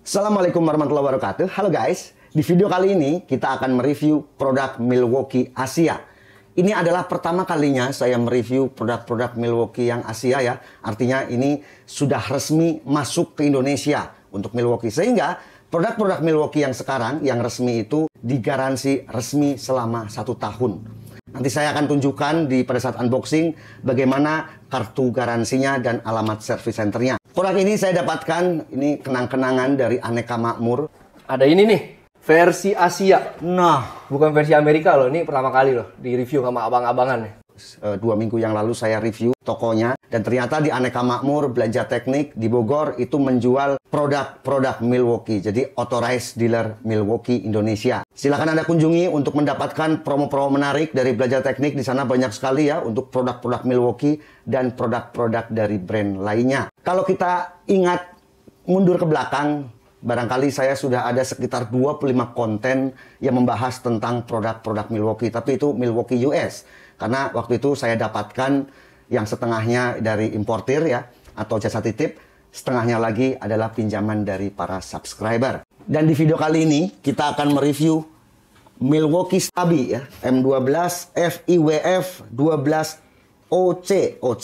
Assalamualaikum warahmatullahi wabarakatuh. Halo guys, di video kali ini kita akan mereview produk Milwaukee Asia. Ini adalah pertama kalinya saya mereview produk-produk Milwaukee yang Asia ya. Artinya ini sudah resmi masuk ke Indonesia untuk Milwaukee. Sehingga produk-produk Milwaukee yang sekarang yang resmi itu digaransi resmi selama 1 tahun. Nanti saya akan tunjukkan pada saat unboxing bagaimana kartu garansinya dan alamat service centernya. Produk ini saya dapatkan, ini kenang-kenangan dari Aneka Makmur. Ada ini nih, versi Asia. Nah, Bukan versi Amerika loh, ini pertama kali loh di review sama abang-abangan nih. 2 minggu yang lalu saya review tokonya. Dan ternyata di Aneka Makmur, Belanja Teknik di Bogor itu menjual produk-produk Milwaukee. Jadi authorized dealer Milwaukee Indonesia. Silahkan Anda kunjungi untuk mendapatkan promo-promo menarik dari Belanja Teknik. Di sana banyak sekali ya untuk produk-produk Milwaukee dan produk-produk dari brand lainnya. Kalau kita ingat mundur ke belakang, barangkali saya sudah ada sekitar 25 konten yang membahas tentang produk-produk Milwaukee. Tapi itu Milwaukee US. Karena waktu itu saya dapatkan yang setengahnya dari importir ya, atau jasa titip. Setengahnya lagi adalah pinjaman dari para subscriber. Dan di video kali ini kita akan mereview Milwaukee Stubby ya, M12 FIWF 12 OC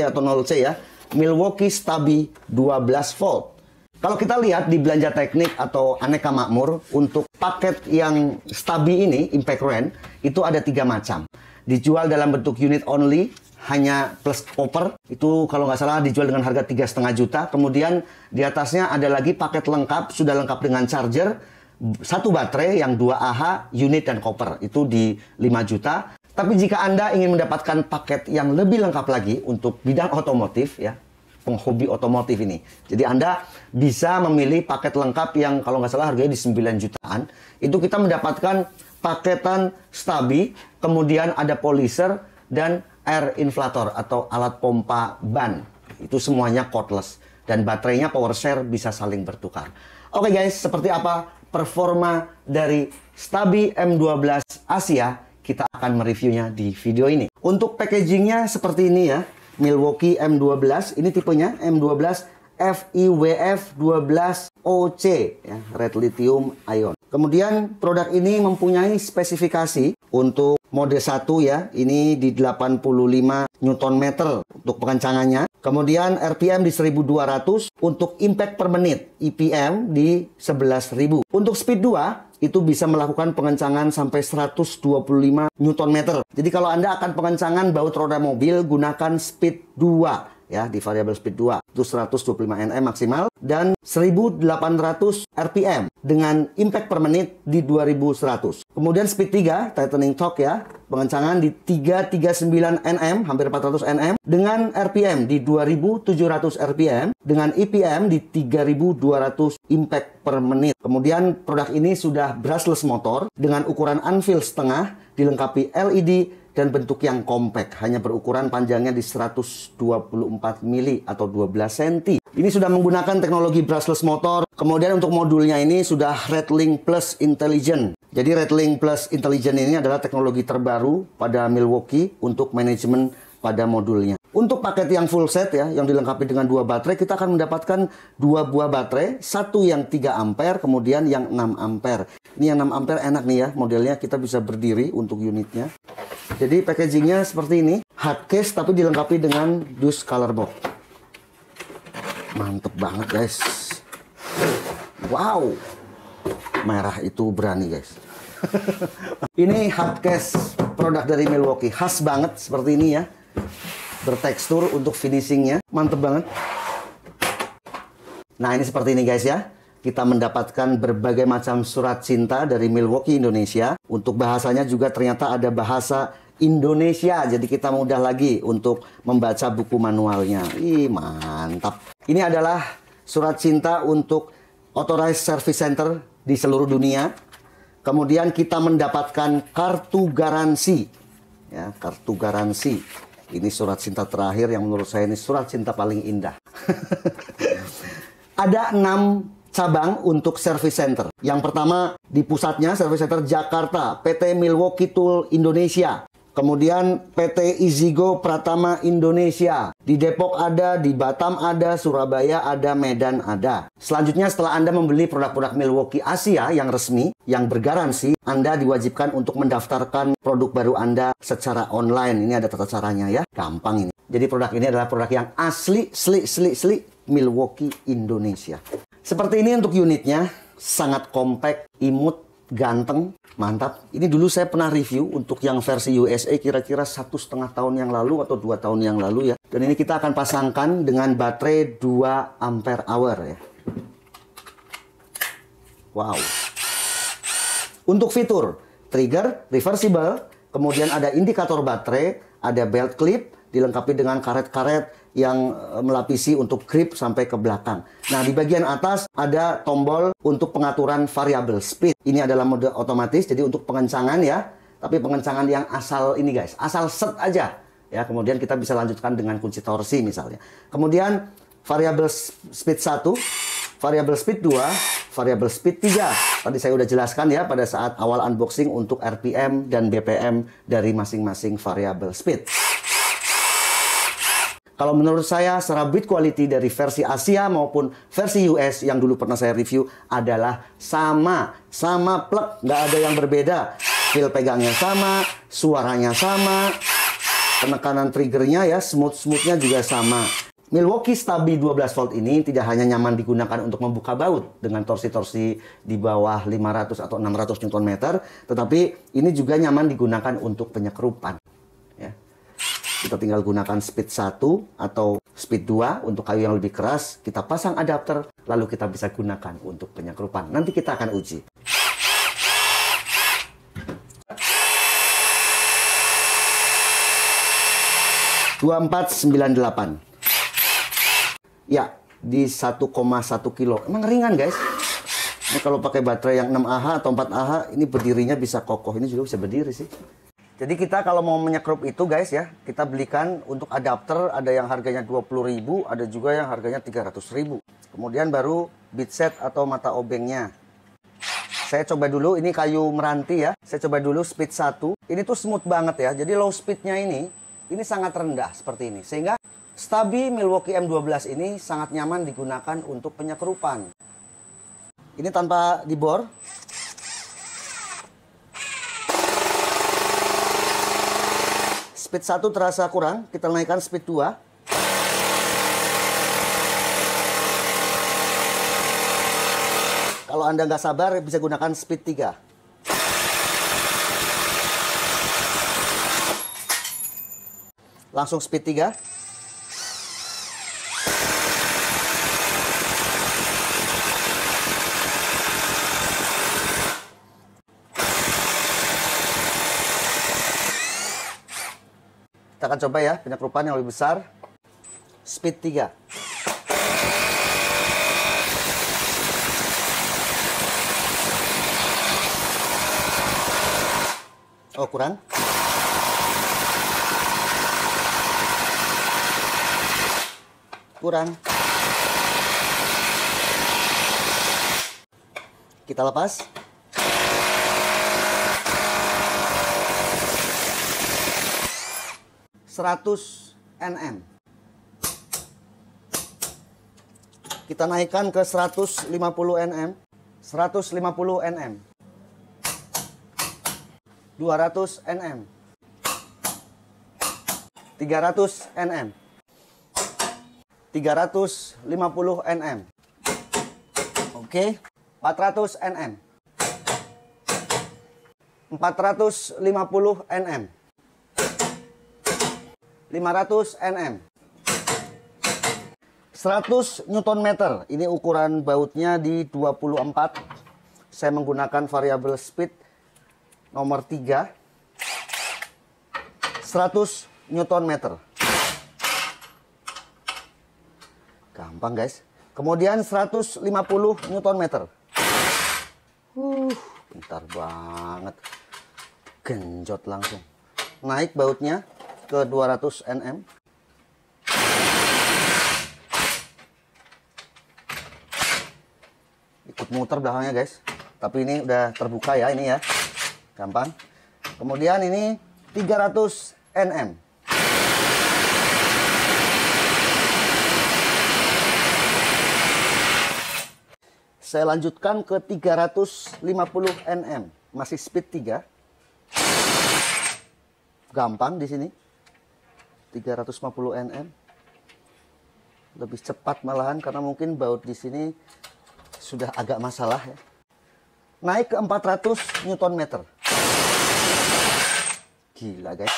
atau 0C ya, Milwaukee Stubby 12 volt. Kalau kita lihat di Belanja Teknik atau Aneka Makmur, untuk paket yang Stubby ini, Impact Range, itu ada 3 macam. Dijual dalam bentuk unit only, hanya plus copper. Itu kalau nggak salah dijual dengan harga 3,5 juta. Kemudian di atasnya ada lagi paket lengkap, sudah lengkap dengan charger, 1 baterai yang 2 Ah, unit dan copper. Itu di 5 juta. Tapi jika Anda ingin mendapatkan paket yang lebih lengkap lagi untuk bidang otomotif ya, penghobi otomotif ini. Jadi Anda bisa memilih paket lengkap yang kalau nggak salah harganya di 9 jutaan. Itu kita mendapatkan paketan Stubby, kemudian ada polisher dan air inflator atau alat pompa ban. Itu semuanya cordless. Dan baterainya power share bisa saling bertukar. Oke guys, seperti apa performa dari Stubby M12 Asia? Kita akan mereviewnya di video ini. Untuk packagingnya seperti ini ya. Milwaukee M12, ini tipenya M12 FIWF 12 OC ya, Red Lithium Ion. Kemudian produk ini mempunyai spesifikasi untuk mode 1 ya, ini di 85 Nm untuk pengencangannya. Kemudian RPM di 1200, untuk impact per menit IPM di 11.000. Untuk speed 2 itu bisa melakukan pengencangan sampai 125 Nm. Jadi kalau Anda akan pengencangan baut roda mobil, gunakan speed 2 ya, di variabel speed 2 itu 125 Nm maksimal dan 1800 RPM dengan impact per menit di 2100. Kemudian speed 3 tightening torque ya, pengencangan di 339 Nm, hampir 400 Nm dengan RPM di 2700 RPM dengan IPM di 3200 impact per menit. Kemudian produk ini sudah brushless motor dengan ukuran anvil setengah, dilengkapi LED dan bentuk yang compact, hanya berukuran panjangnya di 124 mili atau 12 cm. Ini sudah menggunakan teknologi brushless motor. Kemudian untuk modulnya ini sudah RedLink Plus Intelligent. Jadi RedLink Plus Intelligent ini adalah teknologi terbaru pada Milwaukee untuk manajemen pada modulnya. Untuk paket yang full set ya, yang dilengkapi dengan 2 baterai, kita akan mendapatkan 2 buah baterai, satu yang 3 ampere, kemudian yang 6 ampere. Ini yang 6 ampere enak nih ya, modelnya kita bisa berdiri untuk unitnya. Jadi packagingnya seperti ini, hard case tapi dilengkapi dengan dus color box. Mantep banget guys. Wow, merah itu berani guys. Ini hard case produk dari Milwaukee, khas banget seperti ini ya. Bertekstur untuk finishingnya, mantep banget. Nah ini seperti ini guys ya. Kita mendapatkan berbagai macam surat cinta dari Milwaukee Indonesia. Untuk bahasanya juga ternyata ada bahasa Indonesia. Jadi kita mudah lagi untuk membaca buku manualnya. Ih mantap. Ini adalah surat cinta untuk authorized service center di seluruh dunia. Kemudian kita mendapatkan kartu garansi. Ya, kartu garansi. Ini surat cinta terakhir yang menurut saya ini surat cinta paling indah. Ada 6 cabang untuk service center. Yang pertama di pusatnya service center Jakarta, PT Milwaukee Tool Indonesia. Kemudian PT Izigo Pratama Indonesia. Di Depok ada, di Batam ada, Surabaya ada, Medan ada. Selanjutnya setelah Anda membeli produk-produk Milwaukee Asia yang resmi, yang bergaransi, Anda diwajibkan untuk mendaftarkan produk baru Anda secara online. Ini ada tata caranya ya, gampang ini. Jadi produk ini adalah produk yang asli, Milwaukee Indonesia. Seperti ini untuk unitnya, sangat compact, imut, ganteng, mantap. Ini dulu saya pernah review untuk yang versi USA kira-kira 1,5 tahun yang lalu atau 2 tahun yang lalu ya. Dan ini kita akan pasangkan dengan baterai 2 ampere hour ya. Wow. Untuk fitur, trigger, reversible, kemudian ada indikator baterai, ada belt clip, dilengkapi dengan karet-karet yang melapisi untuk grip sampai ke belakang. Nah, di bagian atas ada tombol untuk pengaturan variable speed. Ini adalah mode otomatis, jadi untuk pengencangan ya. Tapi pengencangan yang asal ini guys, asal set aja. Ya, kemudian kita bisa lanjutkan dengan kunci torsi misalnya. Kemudian variable speed 1, variable speed 2, variable speed 3. Tadi saya udah jelaskan ya pada saat awal unboxing untuk RPM dan BPM dari masing-masing variable speed. Kalau menurut saya, secara build quality dari versi Asia maupun versi US yang dulu pernah saya review adalah sama plek, nggak ada yang berbeda. Feel pegangnya sama, suaranya sama, penekanan triggernya ya, smooth-smoothnya juga sama. Milwaukee Stabi 12 volt ini tidak hanya nyaman digunakan untuk membuka baut dengan torsi-torsi di bawah 500 atau 600 Nm, tetapi ini juga nyaman digunakan untuk penyekrupan. Ya. Kita tinggal gunakan speed 1 atau speed 2 untuk kayu yang lebih keras. Kita pasang adapter, lalu kita bisa gunakan untuk penyekrupan. Nanti kita akan uji. $2498. Ya, di 1,1 kilo. Emang ringan guys. Ini kalau pakai baterai yang 6Ah atau 4Ah, ini berdirinya bisa kokoh. Ini juga bisa berdiri sih. Jadi kita kalau mau menyekrup itu guys ya, kita belikan untuk adapter, ada yang harganya 20.000, ada juga yang harganya 300.000. Kemudian baru bead set atau mata obengnya. Saya coba dulu, ini kayu meranti ya. Saya coba dulu speed 1. Ini tuh smooth banget ya. Jadi low speednya ini sangat rendah seperti ini. Sehingga Stabi Milwaukee M12 ini sangat nyaman digunakan untuk penyekrupan. Ini tanpa dibor. Speed 1 terasa kurang, kita naikkan speed 2. Kalau Anda nggak sabar, bisa gunakan speed 3. Langsung speed 3. Kita akan coba ya penyekrupan yang lebih besar. Speed 3. Oh, kurang. Kurang. Kita lepas. Nm. Kita naikkan ke 150 Nm. 150 Nm. 200 Nm. 300 Nm. 350 Nm. Oke, 400 Nm. 450 Nm. 500 Nm. 100 Nm. Ini ukuran bautnya di 24. Saya menggunakan variable speed nomor 3. 100 Nm. Gampang guys. Kemudian 150 Nm. Bentar banget. Genjot langsung. Naik bautnya ke 200 Nm. Ikut muter belakangnya guys. Tapi ini udah terbuka ya ini ya. Gampang. Kemudian ini 300 Nm. Saya lanjutkan ke 350 Nm. Masih speed 3. Gampang di sini. 350 Nm. Lebih cepat malahan karena mungkin baut di sini sudah agak masalah ya. Naik ke 400 Nm. Gila guys.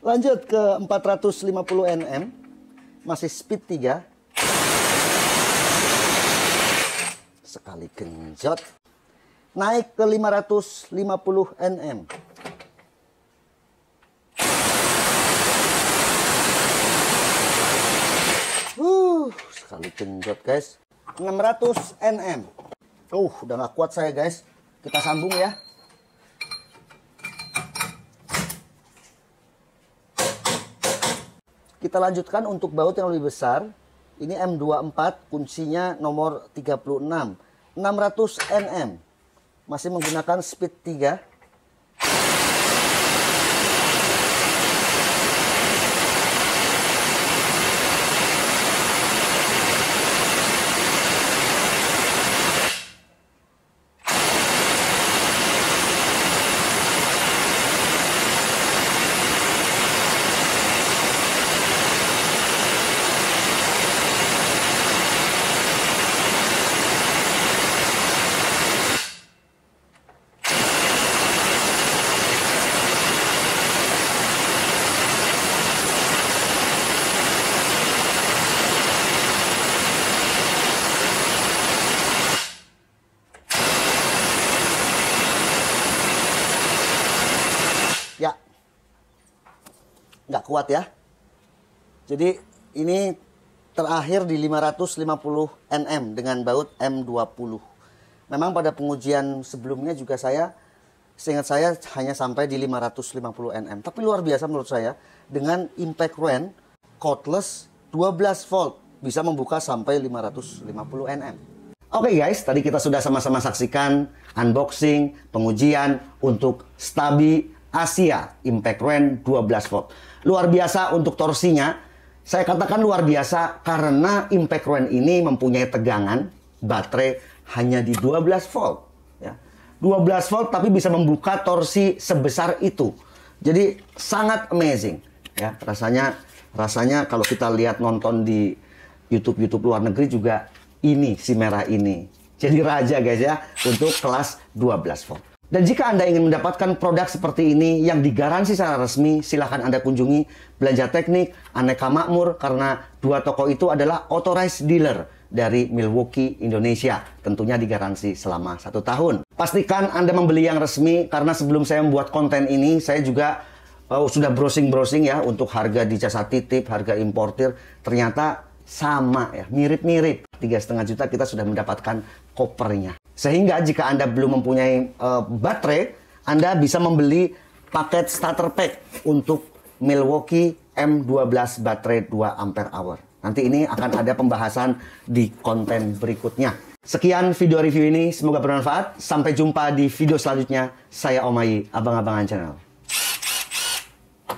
Lanjut ke 450 Nm. Masih speed 3. Sekali genjot. Naik ke 550 Nm. Sekali genjot guys. 600 Nm. Udah gak kuat saya guys. Kita sambung ya. Kita lanjutkan untuk baut yang lebih besar. Ini M24, kuncinya nomor 36. 600 Nm. Masih menggunakan speed 3. Ya, nggak kuat ya. Jadi ini terakhir di 550 Nm dengan baut M20. Memang pada pengujian sebelumnya juga seingat saya hanya sampai di 550 Nm. Tapi luar biasa menurut saya dengan impact run cordless 12 volt bisa membuka sampai 550 Nm. Oke guys, tadi kita sudah sama-sama saksikan unboxing, pengujian untuk Stabi Asia Impact Run 12 volt. Luar biasa untuk torsinya. Saya katakan luar biasa karena Impact Run ini mempunyai tegangan baterai hanya di 12 volt. Ya. 12 volt tapi bisa membuka torsi sebesar itu. Jadi sangat amazing. Ya, rasanya kalau kita lihat nonton di YouTube luar negeri juga ini si merah ini. Jadi raja guys ya untuk kelas 12 volt. Dan jika Anda ingin mendapatkan produk seperti ini yang digaransi secara resmi, silahkan Anda kunjungi Belanja Teknik, Aneka Makmur, karena dua toko itu adalah authorized dealer dari Milwaukee, Indonesia. Tentunya digaransi selama 1 tahun. Pastikan Anda membeli yang resmi, karena sebelum saya membuat konten ini, saya juga sudah browsing-browsing ya untuk harga di jasa titip, harga importir. Ternyata sama ya, mirip-mirip. 3,5 juta kita sudah mendapatkan kopernya. Sehingga jika Anda belum mempunyai baterai, Anda bisa membeli paket starter pack untuk Milwaukee M12 baterai 2 ampere hour. Nanti ini akan ada pembahasan di konten berikutnya. Sekian video review ini, semoga bermanfaat. Sampai jumpa di video selanjutnya. Saya Om Ai, Abang-Abangan Channel.